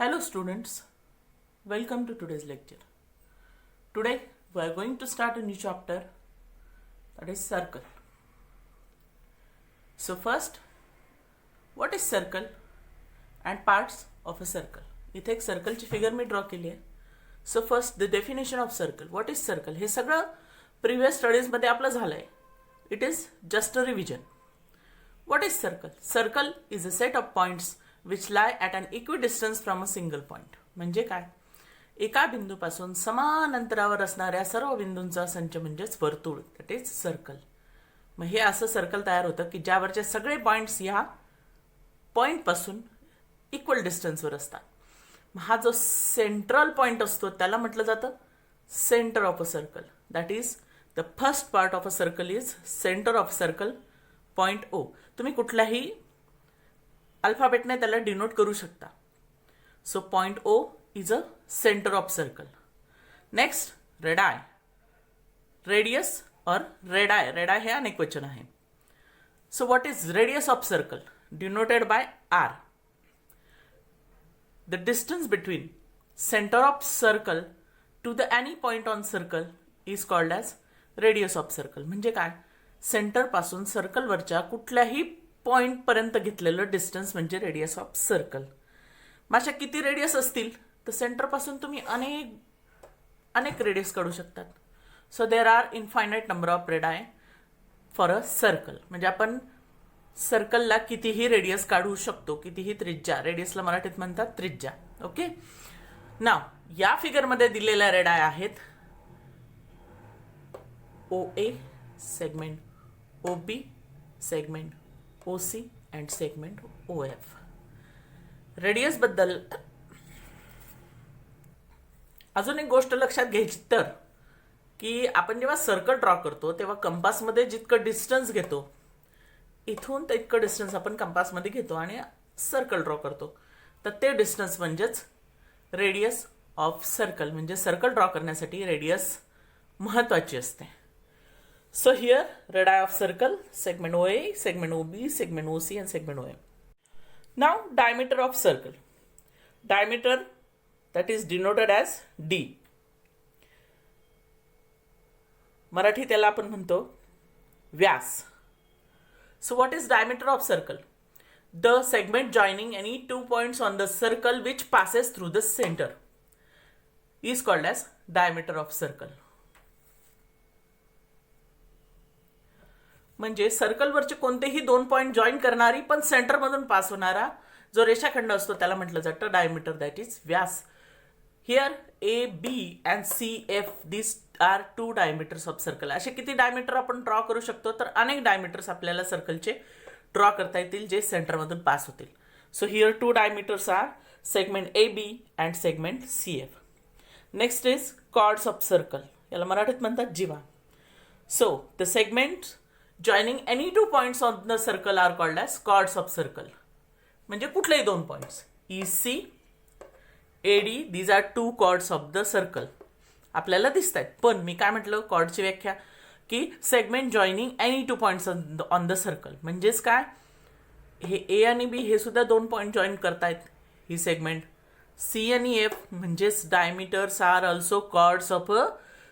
Hello students, welcome to today's lecture. Today we are going to start a new chapter, that is circle. So first, what is circle and parts of a circle? इथे एक सर्कलची figure मी draw केली आहे. So first the definition of circle. What is circle? हे सगळं previous स्टडीजमध्ये आपलं झालंय. It is just a revision. What is circle? Circle is a set of points which lie at an equidistance from a single point. म्हणजे काय? एका बिंदूपासून समान अंतरावर असणाऱ्या सर्व बिंदूंचा संच म्हणजेच वर्तुळ. That is circle. मग हे असं सर्कल तयार होतं की ज्यावरचे सगळे पॉइंट्स ह्या पॉइंटपासून इक्वल डिस्टन्सवर असतात. हा जो सेंट्रल पॉइंट असतो त्याला म्हटलं जातं centre of a circle. That is the first part of a circle is centre of circle point O. तुम्ही कुठल्याही अल्फाबेटने त्याला डिनोट करू शकता. So point O is a centre of circle. Next radii. Radius और रेडाय. रेडाय हे अनेक वचन आहे. So what is radius of circle? Denoted by R. The distance between center of circle to the any point on circle is called as radius of circle. म्हणजे काय? Centre पासून circle वरच्या कुठल्याही point पर्यंत घेतलेलं डिस्टन्स म्हणजे radius of circle. माझ्या किती रेडियस असतील तर सेंटर पासून तुम्ही अनेक रेडियस काढू शकतात. So there are infinite number of radii for a circle. म्हणजे आपण सर्कलला कितीही रेडियस काढू शकतो, कितीही त्रिज्या. रेडियसला मराठीत म्हणतात त्रिज्या. ओके. नाव या फिगरमध्ये दिलेल्या रेडाय आहेत O A, segment O B, segment O C and segment O F. Radius बद्दल अजून एक गोष्ट लक्षात घ्यायची तर की आपण जेव्हा सर्कल ड्रॉ करतो तेव्हा कंपासमध्ये जितकं डिस्टन्स घेतो इथून तितकं डिस्टन्स आपण कंपासमध्ये घेतो आणि सर्कल ड्रॉ करतो. तर ते डिस्टन्स म्हणजेच रेडियस ऑफ सर्कल. म्हणजे सर्कल ड्रॉ करण्यासाठी रेडियस महत्वाची असते. So here radii of circle segment O A, segment O B, segment O C and segment O M. नाव diameter of circle. Diameter that is denoted as D. Marathi त्याला आपण म्हणतो व्यास. So what is diameter of circle? The segment joining any two points on the circle which passes through the center is called as diameter of circle. म्हणजे circle वरचे कोणतेही दोन point join करणारी पण सेंटर मधून पास होणारा जो रेषाखंड असतो त्याला म्हटलं जातं डायमीटर. दॅट इज व्यास. Here A B and C F this are two diameters of circle. असे किती डायमीटर आपण ड्रॉ करू शकतो तर अनेक डायमीटर्स आपल्याला सर्कलचे ड्रॉ करता येतील जे सेंटरमधून पास होतील. So here two diameters are segment A B and segment C F. Next is chords of circle. याला मराठीत म्हणतात जीवा. So the segment joining any two points on the circle are called as chords of circle. म्हणजे कुठलेही दोन points E C A D these are two chords of the circle आपल्याला दिसत आहेत. पण मी काय म्हटलं कॉर्डची व्याख्या की segment joining any two points on the circle. म्हणजेच काय? हे ए आणि बी हे सुद्धा दोन पॉइंट जॉईन करतायत ही सेगमेंट. सी आणि एफ म्हणजेच diameters are also chords of a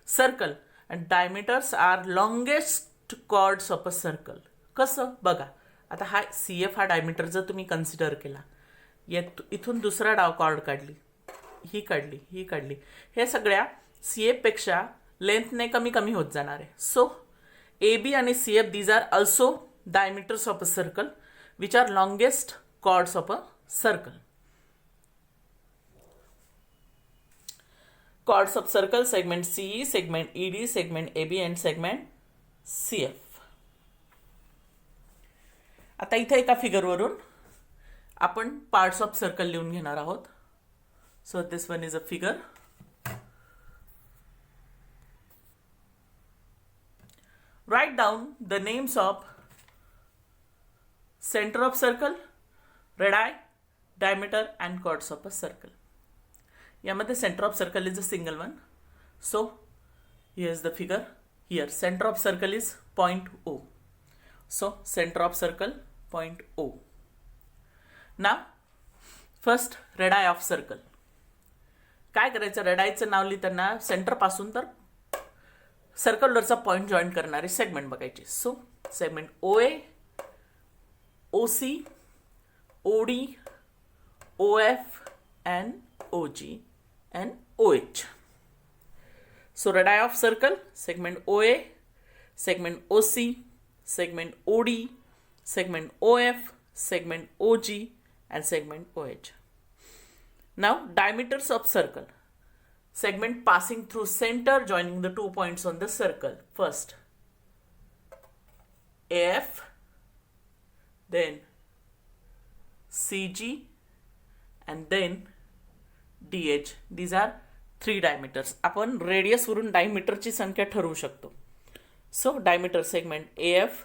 circle and diameters are longest chords of a circle. कसं बघा आता हा सी एफ हा डायमीटर जर तुम्ही कन्सिडर केला, इथून दुसरा डाव कॉर्ड काढली, ही काढली, ही काढली, हे सगळ्या सी एफ पेक्षा लेंथने कमी कमी होत जाणार आहे. सो ए बी आणि C F these are also diameters of a circle which are longest chords of a circle. Chords of circle segment C, segment E D, segment A B and segment C F. आता इथे एका फिगरवरून आपण parts of circle लिहून घेणार आहोत. So this one is a figure. Write down the names of center of circle, radii, diameter and chords of a circle. यामध्ये center of circle is a single one. So here is the figure. Here center of circle is point O. So center of circle point O. Now first radii of circle. काय करायचं, रेडायचं नाव लिहिताना centre पासून तर सर्कलवरचा point join करणारे segment बघायचे. So segment OA, OC, OD, OF and OG and OH. So radii of circle, segment OA, segment OC, segment OD, segment OF, segment OG and segment OH. Now diameters of circle. Segment passing through center joining the 2 points on the circle. First AF, then CG and then DH. These are 3 diameters. आपण radius वरून डायमीटरची संख्या ठरवू शकतो. So diameter segment AF,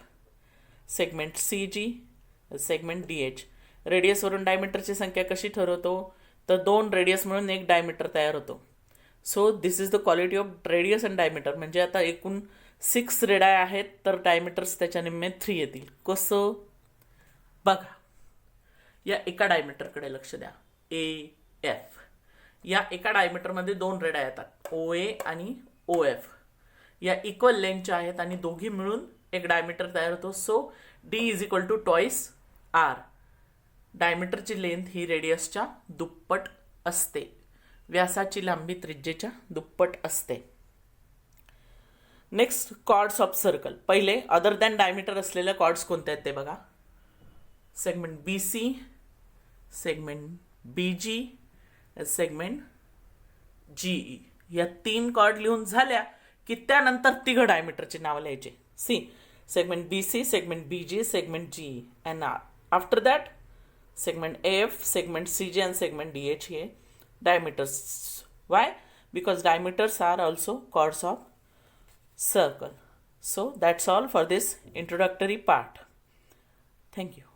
segment CG, segment DH. रेडियसवरून डायमीटरची संख्या कशी ठरवतो, तर 2 radius म्हणून 1 डायमीटर तयार होतो. So this is the quality of radius and diameter. म्हणजे आता एकूण 6 रेडाय आहेत तर डायमीटर्स त्याच्या निम्मे 3 येतील. कसं बघा, या एका डायमीटरकडे लक्ष द्या. AF या एका डायमीटरमध्ये 2 रेडाय येतात, OA आणि OF. या इक्वल लेंथच्या आहेत आणि दोघी मिळून एक डायमीटर तयार होतो. So D is equal to twice R. डायमीटरची लेंथ ही रेडियसच्या दुप्पट असते. व्यासाची लांबी त्रिज्येच्या दुप्पट असते. Next chords of circle. पहिले अदर दॅन डायमीटर असलेल्या कॉर्ड्स कोणते आहेत ते बघा. Segment BC, segment BG, segment GE. या 3 कॉर्ड लिहून झाल्या की त्यानंतर तिघ डायमीटरची नावं लिहायचे. C segment BC, segment BG, segment GE and R. After that segment AF, segment CG and segment DH here diameters. Why? Because diameters are also chords of circle. So that's all for this introductory part. Thank you.